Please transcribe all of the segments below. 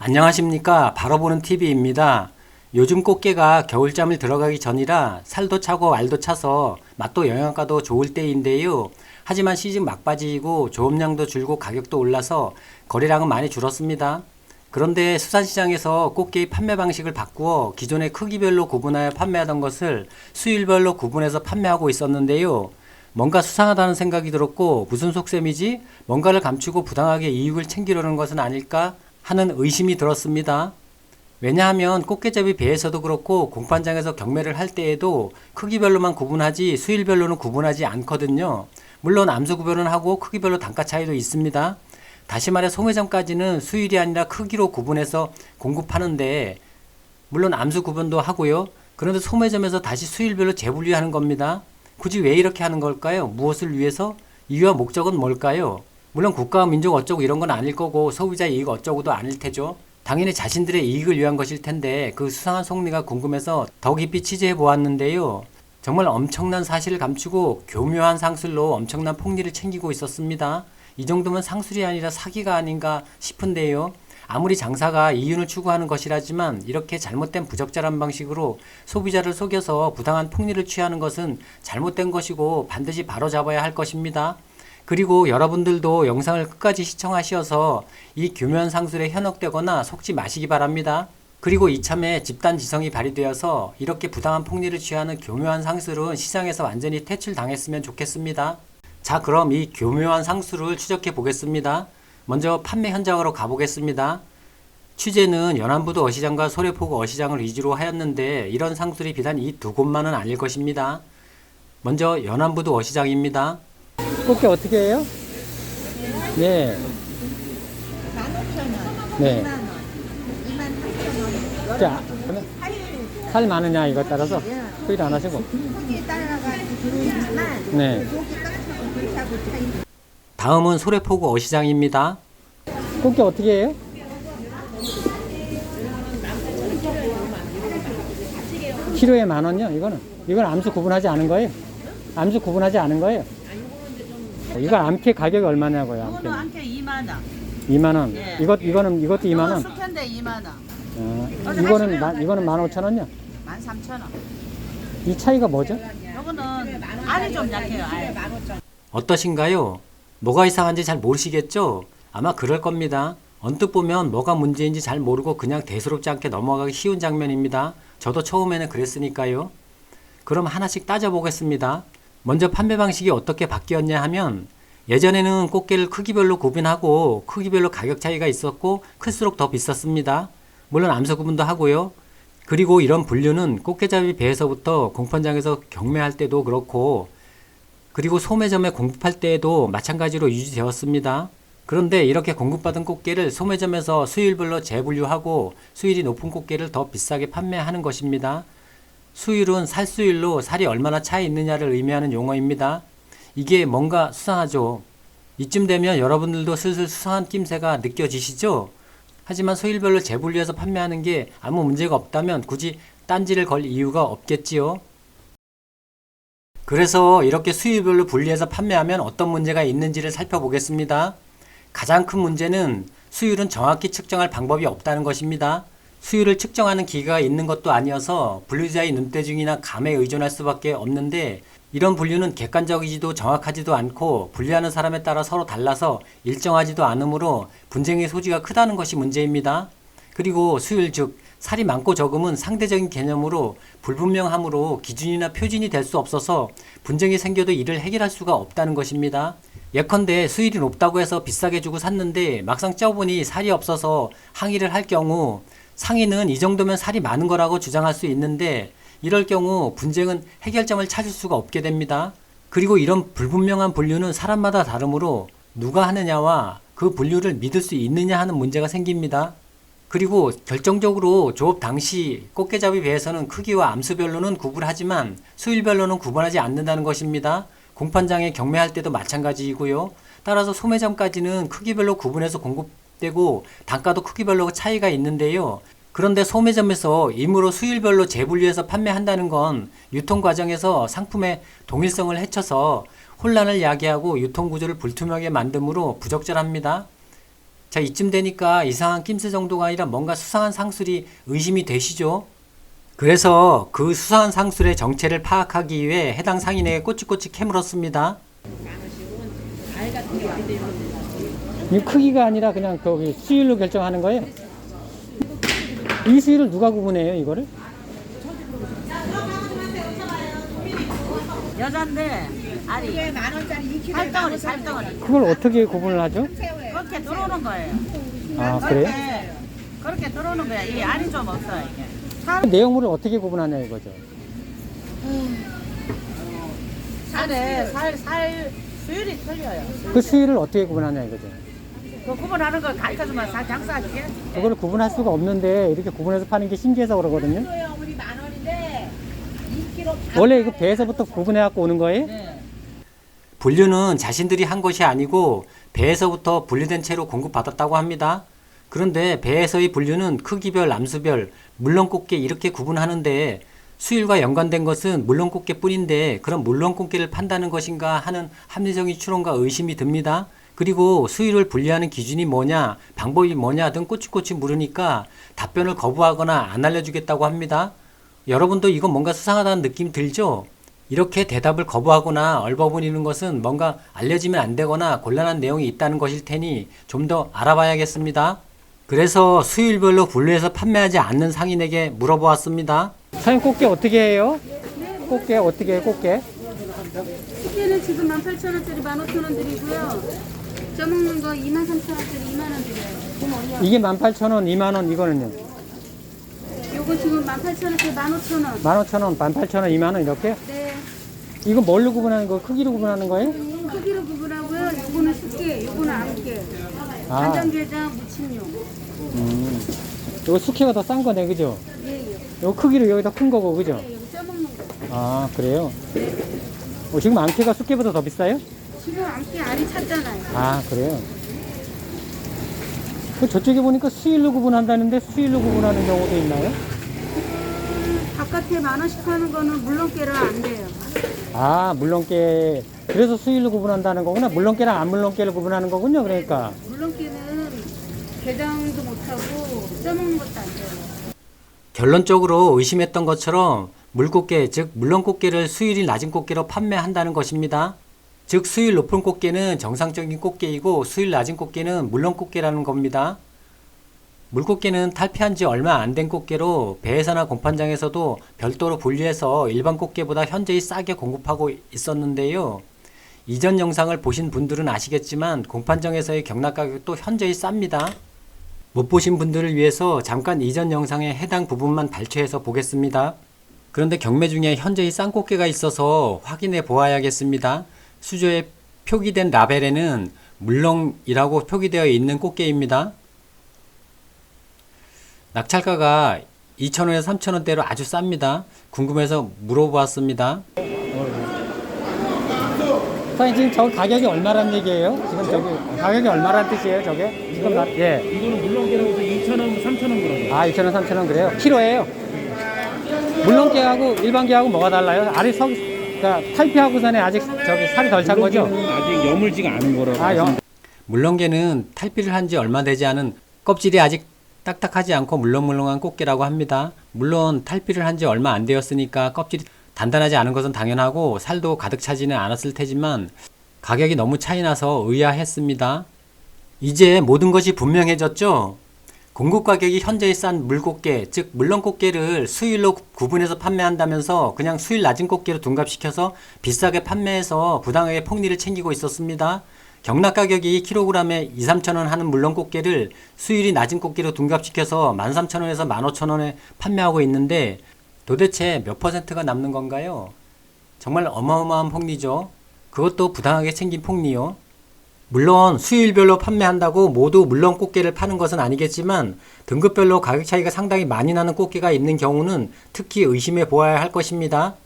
안녕하십니까. 바로 보는 TV입니다. 요즘 꽃게가 겨울잠을 들어가기 전이라 살도 차고 알도 차서 맛도 영양가도 좋을 때인데요. 하지만 시즌 막바지이고 조업량도 줄고 가격도 올라서 거래량은 많이 줄었습니다. 그런데 수산시장에서 꽃게의 판매 방식을 바꾸어 기존의 크기별로 구분하여 판매하던 것을 수율별로 구분해서 판매하고 있었는데요. 뭔가 수상하다는 생각이 들었고 무슨 속셈이지? 뭔가를 감추고 부당하게 이익을 챙기려는 것은 아닐까 하는 의심이 들었습니다. 왜냐하면 꽃게잡이 배에서도 그렇고 공판장에서 경매를 할 때에도 크기별로만 구분하지 수율별로는 구분하지 않거든요. 물론 암수 구별은 하고 크기별로 단가 차이도 있습니다. 다시 말해 소매점까지는 수율이 아니라 크기로 구분해서 공급하는데 물론 암수 구분도 하고요. 그런데 소매점에서 다시 수율별로 재분류하는 겁니다. 굳이 왜 이렇게 하는 걸까요? 무엇을 위해서? 이유와 목적은 뭘까요? 물론 국가와 민족 어쩌고 이런 건 아닐 거고 소비자 이익 어쩌고도 아닐 테죠. 당연히 자신들의 이익을 위한 것일 텐데 그 수상한 속내가 궁금해서 더 깊이 취재해 보았는데요. 정말 엄청난 사실을 감추고 교묘한 상술로 엄청난 폭리를 챙기고 있었습니다. 이 정도면 상술이 아니라 사기가 아닌가 싶은데요. 아무리 장사가 이윤을 추구하는 것이라지만 이렇게 잘못된 부적절한 방식으로 소비자를 속여서 부당한 폭리를 취하는 것은 잘못된 것이고 반드시 바로잡아야 할 것입니다. 그리고 여러분들도 영상을 끝까지 시청하셔서 이 교묘한 상술에 현혹되거나 속지 마시기 바랍니다. 그리고 이참에 집단지성이 발휘되어서 이렇게 부당한 폭리를 취하는 교묘한 상술은 시장에서 완전히 퇴출당했으면 좋겠습니다. 자, 그럼 이 교묘한 상술을 추적해 보겠습니다. 먼저 판매 현장으로 가보겠습니다. 취재는 연안부두 어시장과 소래포구 어시장을 위주로 하였는데 이런 상술이 비단 이 두 곳만은 아닐 것입니다. 먼저 연안부두 어시장입니다. 꽃게 어떻게 해요? 네. 15,000원, 네. 2만원, 28,000원. 자, 살 많으냐 이거 따라서 수일 안 하시고. 크기에 따라가지고 들어있지만 네. 고기 깡차고 불차고 차이. 다음은 소래포구 어시장입니다. 꽃게 어떻게 해요? 키로에 10,000원요? 이건 암수 구분하지 않은 거예요? 암수 구분하지 않은 거예요? 이건 암캐 가격이 얼마냐고요? 이거는 암캐 2만 원. 2만 원. 예. 이것도 2만 이거는 원. 수편대 2만 원. 이거는 15,000원요? 13,000원. 이 차이가 뭐죠? 이거는 알이 좀 약해요. 알. 어떠신가요? 뭐가 이상한지 잘 모르시겠죠? 아마 그럴 겁니다. 언뜻 보면 뭐가 문제인지 잘 모르고 그냥 대수롭지 않게 넘어가기 쉬운 장면입니다. 저도 처음에는 그랬으니까요. 그럼 하나씩 따져보겠습니다. 먼저 판매 방식이 어떻게 바뀌었냐 하면 예전에는 꽃게를 크기별로 구분하고 크기별로 가격 차이가 있었고 클수록 더 비쌌습니다. 물론 암수 구분도 하고요. 그리고 이런 분류는 꽃게잡이 배에서부터 공판장에서 경매할 때도 그렇고 그리고 소매점에 공급할 때에도 마찬가지로 유지되었습니다. 그런데 이렇게 공급받은 꽃게를 소매점에서 수율별로 재분류하고 수율이 높은 꽃게를 더 비싸게 판매하는 것입니다. 수율은 살수율로 살이 얼마나 차이 있느냐를 의미하는 용어입니다. 이게 뭔가 수상하죠. 이쯤 되면 여러분들도 슬슬 수상한 낌새가 느껴지시죠? 하지만 수율별로 재분류해서 판매하는 게 아무 문제가 없다면 굳이 딴지를 걸 이유가 없겠지요. 그래서 이렇게 수율별로 분리해서 판매하면 어떤 문제가 있는지를 살펴보겠습니다. 가장 큰 문제는 수율은 정확히 측정할 방법이 없다는 것입니다. 수율을 측정하는 기계가 있는 것도 아니어서 분류자의 눈대중이나 감에 의존할 수밖에 없는데 이런 분류는 객관적이지도 정확하지도 않고 분류하는 사람에 따라 서로 달라서 일정하지도 않으므로 분쟁의 소지가 크다는 것이 문제입니다. 그리고 수율 즉 살이 많고 적음은 상대적인 개념으로 불분명하므로 기준이나 표준이 될 수 없어서 분쟁이 생겨도 이를 해결할 수가 없다는 것입니다. 예컨대 수율이 높다고 해서 비싸게 주고 샀는데 막상 쪄보니 살이 없어서 항의를 할 경우 상인은 이 정도면 살이 많은 거라고 주장할 수 있는데 이럴 경우 분쟁은 해결점을 찾을 수가 없게 됩니다. 그리고 이런 불분명한 분류는 사람마다 다르므로 누가 하느냐와 그 분류를 믿을 수 있느냐 하는 문제가 생깁니다. 그리고 결정적으로 조업 당시 꽃게잡이 배에서는 크기와 암수별로는 구분하지만 수율별로는 구분하지 않는다는 것입니다. 공판장에 경매할 때도 마찬가지이고요. 따라서 소매점까지는 크기별로 구분해서 공급되고 단가도 크기별로 차이가 있는데요. 그런데 소매점에서 임으로 수율별로 재분류해서 판매한다는 건 유통 과정에서 상품의 동일성을 해쳐서 혼란을 야기하고 유통 구조를 불투명하게 만드므로 부적절합니다. 자, 이쯤 되니까 이상한 낌새 정도가 아니라 뭔가 수상한 상술이 의심이 되시죠? 그래서 그 수상한 상술의 정체를 파악하기 위해 해당 상인에게 꼬치꼬치 캐물었습니다. 이 크기가 아니라 그냥 거기 수율로 결정하는 거예요? 이 수율을 누가 구분해요, 이거를? 여잔데 알이 이게 10,000원짜리 2kg에 살덩어리 살덩어리 그걸 어떻게 구분을 하죠? 그렇게 들어오는 거예요. 아, 그래요? 그렇게 들어오는 거야. 이 알이 좀 없어 이게. 내용물을 어떻게 구분하냐 이거죠. 살에 살 수율이 틀려요. 그 수율을 어떻게 구분하냐 이거죠. 그 구분하는 걸 가르쳐주면 살 장사할게. 그걸 구분할 수가 없는데 이렇게 구분해서 파는 게 신기해서 그러거든요. 우리 10,000원인데 2kg 원래 이거 배에서부터 구분해 갖고 오는 거예요? 네. 분류는 자신들이 한 것이 아니고 배에서부터 분리된 채로 공급받았다고 합니다. 그런데 배에서의 분류는 크기별, 암수별, 물렁꽃게 이렇게 구분하는데 수율과 연관된 것은 물렁꽃게뿐인데 그럼 물렁꽃게를 판다는 것인가 하는 합리적인 추론과 의심이 듭니다. 그리고 수율을 분리하는 기준이 뭐냐, 방법이 뭐냐 등 꼬치꼬치 물으니까 답변을 거부하거나 안 알려주겠다고 합니다. 여러분도 이건 뭔가 수상하다는 느낌 들죠? 이렇게 대답을 거부하거나 얼버무리는 것은 뭔가 알려지면 안 되거나 곤란한 내용이 있다는 것일 테니 좀 더 알아봐야겠습니다. 그래서 수율별로 분류해서 판매하지 않는 상인에게 물어보았습니다. 사장님 꽃게 어떻게 해요? 꽃게 어떻게 해요, 꽃게? 꽃게는 지금 18,000원짜리 15,000원 드리고요. 쪄먹는 거 23,000원짜리 2만원 드려요. 이게 18,000원, 2만원 이거는요? 요거 지금 18,000원짜리 15,000원. 15,000원, 18,000원, 2만원 이렇게? 네. 이거 뭘로 구분하는 거예요? 크기로 구분하는 거예요? 크기로 구분하고요. 요거는 숙게, 요거는 암게. 아. 간장게장 무침용. 이거 숙회가 더 싼 거네, 그죠? 예, 예. 이거 크기로 여기 더 큰 거고, 그죠? 네, 요거 쪄먹는 거. 아, 그래요? 지금 암캐가 숙회보다 더 비싸요? 지금 암게 알이 찼잖아요. 아, 그래요? 그 저쪽에 보니까 수일로 구분한다는데 수일로 구분하는 경우도 있나요? 바깥에 10,000원씩 하는 거는 물렁게라 안 돼요. 아, 물렁깨. 그래서 수일로 구분한다는 거구나. 물렁깨랑 안 물렁깨를 구분하는 거군요, 그러니까. 물렁게는 게장도 못하고 쪄먹는 것도 안 돼요. 결론적으로 의심했던 것처럼 물꽃게, 즉 물렁꽃게를 수율이 낮은 꽃게로 판매한다는 것입니다. 즉 수율 높은 꽃게는 정상적인 꽃게이고 수율 낮은 꽃게는 물렁꽃게라는 겁니다. 물꽃게는 탈피한 지 얼마 안 된 꽃게로 배에서나 공판장에서도 별도로 분류해서 일반 꽃게보다 현저히 싸게 공급하고 있었는데요. 이전 영상을 보신 분들은 아시겠지만 공판장에서의 경락 가격도 현저히 쌉니다. 못 보신 분들을 위해서 잠깐 이전 영상의 해당 부분만 발췌해서 보겠습니다. 그런데 경매 중에 현저히 싼 꽃게가 있어서 확인해 보아야겠습니다. 수조에 표기된 라벨에는 물렁이라고 표기되어 있는 꽃게입니다. 낙찰가가 2,000원에서 3,000원대로 아주 쌉니다. 궁금해서 물어보았습니다. 사장님 지금 저 가격이 얼마란 얘기예요? 지금 저기 가격이 얼마란 뜻이에요, 저게? 지금 예. 이거는 물렁게라고 해서 2,000원, 3,000원 그러네요. 아, 2,000원, 3,000원 그래요? 키로예요? 물렁게하고 일반게하고 뭐가 달라요? 알이 그러니까 탈피하고서는 아직 저기 살이 덜 찬 거죠? 물렁게는 아직 여물지가 않은 거라고. 아, 물렁게는 탈피를 한 지 얼마 되지 않은 껍질이 아직 딱딱하지 않고 물렁물렁한 꽃게라고 합니다. 물론 탈피를 한 지 얼마 안 되었으니까 껍질이 단단하지 않은 것은 당연하고 살도 가득 차지는 않았을 테지만 가격이 너무 차이 나서 의아했습니다. 이제 모든 것이 분명해졌죠? 공급 가격이 현저히 싼 물꽃게, 즉 물렁꽃게를 수율로 구분해서 판매한다면서 그냥 수율 낮은 꽃게로 둔갑시켜서 비싸게 판매해서 부당하게 폭리를 챙기고 있었습니다. 경락 가격이 킬로그램에 2-3,000원 하는 물렁꽃게를 수율이 낮은 꽃게로 둔갑시켜서 13,000원에서 15,000원에 판매하고 있는데 도대체 몇 퍼센트가 남는 건가요? 정말 어마어마한 폭리죠. 그것도 부당하게 챙긴 폭리요. 물론 수율별로 판매한다고 모두 물렁꽃게를 파는 것은 아니겠지만 등급별로 가격 차이가 상당히 많이 나는 꽃게가 있는 경우는 특히 의심해 보아야 할 것입니다.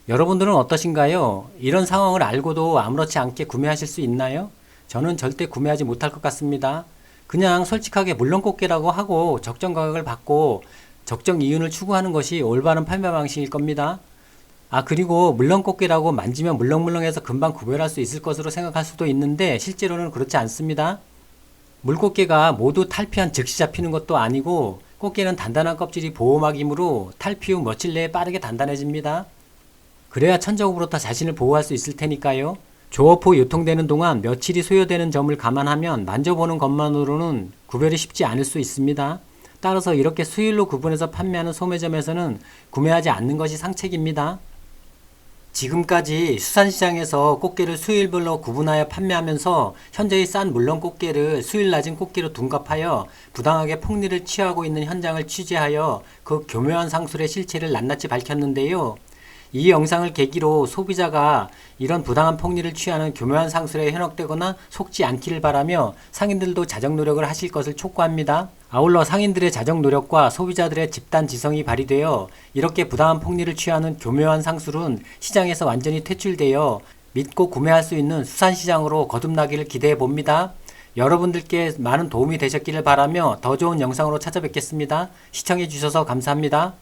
여러분들은 어떠신가요? 이런 상황을 알고도 아무렇지 않게 구매하실 수 있나요? 저는 절대 구매하지 못할 것 같습니다. 그냥 솔직하게 물렁꽃게라고 하고 적정 가격을 받고 적정 이윤을 추구하는 것이 올바른 판매 방식일 겁니다. 아, 그리고 물렁꽃게라고 만지면 물렁물렁해서 금방 구별할 수 있을 것으로 생각할 수도 있는데 실제로는 그렇지 않습니다. 물꽃게가 모두 탈피한 즉시 잡히는 것도 아니고 꽃게는 단단한 껍질이 보호막이므로 탈피 후 며칠 내에 빠르게 단단해집니다. 그래야 천적으로부터 자신을 보호할 수 있을 테니까요. 조업 후 유통되는 동안 며칠이 소요되는 점을 감안하면 만져보는 것만으로는 구별이 쉽지 않을 수 있습니다. 따라서 이렇게 수일로 구분해서 판매하는 소매점에서는 구매하지 않는 것이 상책입니다. 지금까지 수산시장에서 꽃게를 수일별로 구분하여 판매하면서 현재의 싼 물렁 꽃게를 수일 낮은 꽃게로 둔갑하여 부당하게 폭리를 취하고 있는 현장을 취재하여 그 교묘한 상술의 실체를 낱낱이 밝혔는데요. 이 영상을 계기로 소비자가 이런 부당한 폭리를 취하는 교묘한 상술에 현혹되거나 속지 않기를 바라며 상인들도 자정 노력을 하실 것을 촉구합니다. 아울러 상인들의 자정 노력과 소비자들의 집단 지성이 발휘되어 이렇게 부당한 폭리를 취하는 교묘한 상술은 시장에서 완전히 퇴출되어 믿고 구매할 수 있는 수산시장으로 거듭나기를 기대해 봅니다. 여러분들께 많은 도움이 되셨기를 바라며 더 좋은 영상으로 찾아뵙겠습니다. 시청해 주셔서 감사합니다.